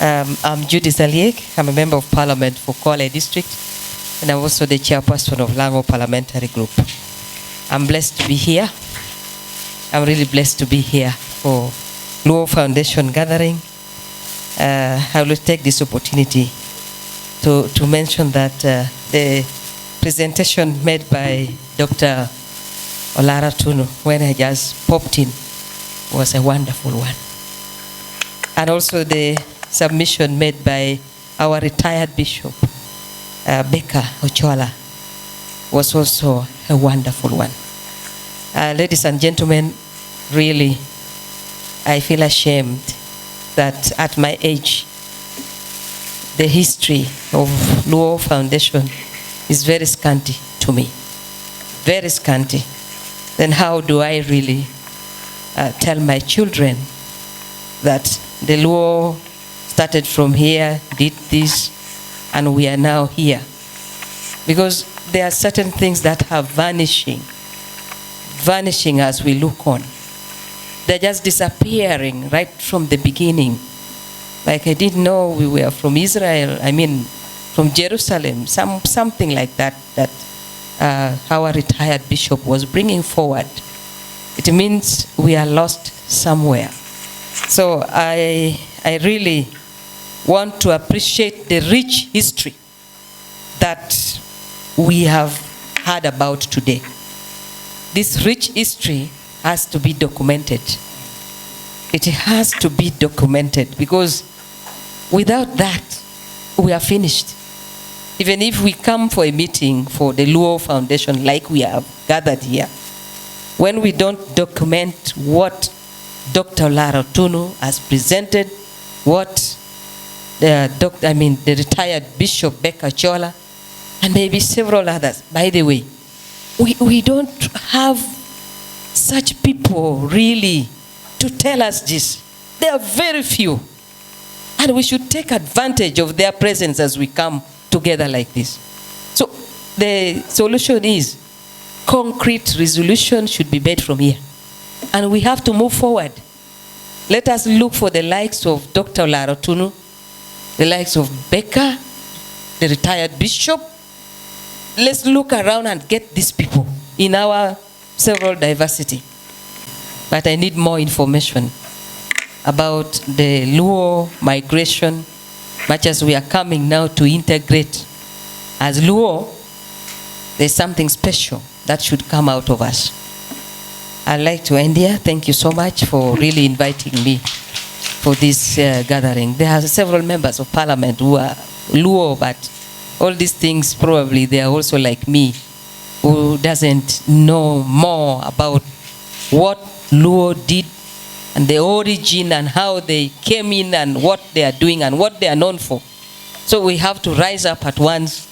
I'm Judith Alyek. I'm a member of Parliament for Kole District, and I'm also the Chairperson of Lango Parliamentary Group. I'm blessed to be here. I'm really blessed to be here for Luo Foundation gathering. I will take this opportunity to mention that the presentation made by Dr. Olara Tunu, when I just popped in, was a wonderful one. And also the submission made by our retired bishop, Becca Acholi, was also a wonderful one. Ladies and gentlemen, really, I feel ashamed that at my age, the history of Luo Foundation is very scanty to me, very scanty. Then how do I really tell my children that the Luo started from here, did this, and we are now here? Because there are certain things that are vanishing as we look on. They're just disappearing right from the beginning. Like I didn't know we were from Israel, from Jerusalem, something like that, our retired bishop was bringing forward. It means we are lost somewhere. So I really want to appreciate the rich history that we have heard about today. This rich history has to be documented. It has to be documented, because without that, we are finished. Even if we come for a meeting for the Luo Foundation like we have gathered here, when we don't document what Dr. Olara Tunu has presented, what the retired Bishop Becca Acholi, and maybe several others. By the way, we don't have such people really to tell us this. There are very few. And we should take advantage of their presence as we come together like this. So the solution is concrete resolution should be made from here. And we have to move forward. Let us look for the likes of Dr. Olara Tunu, the likes of Becca, the retired bishop. Let's look around and get these people in our several diversity. But I need more information about the Luo migration, much as we are coming now to integrate. As Luo, there's something special that should come out of us. I'd like to end here. Thank you so much for really inviting me for this gathering. There are several members of Parliament who are Luo, but all these things probably they are also like me, who doesn't know more about what Luo did and the origin and how they came in and what they are doing and what they are known for. So we have to rise up at once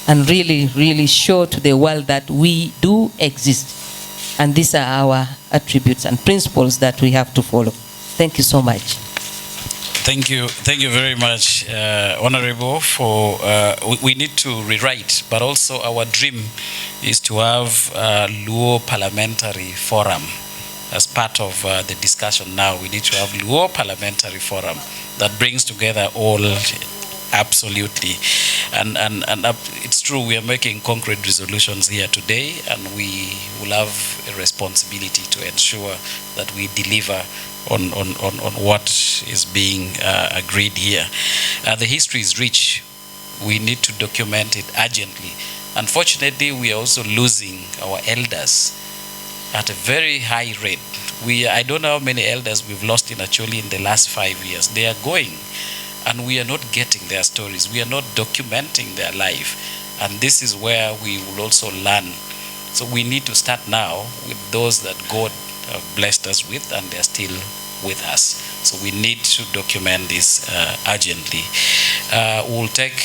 and really, really show to the world that we do exist. And these are our attributes and principles that we have to follow. Thank you so much. Thank you very much, Honorable, for, we need to rewrite, but also our dream is to have a Luo Parliamentary Forum. As part of the discussion now, we need to have Luo Parliamentary Forum that brings together all, absolutely. And it's true, we are making concrete resolutions here today, and we will have a responsibility to ensure that we deliver on what is being agreed here. The history is rich. We need to document it urgently. Unfortunately, we are also losing our elders at a very high rate. I don't know how many elders we've lost in Acholi in the last 5 years. They are going, and we are not getting their stories. We are not documenting their life. And this is where we will also learn. So we need to start now with those that God have blessed us with, and they're still with us. So we need to document this urgently. We'll take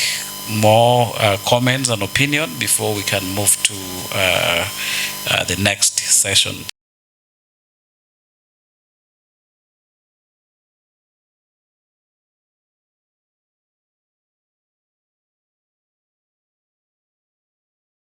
more comments and opinion before we can move to the next session.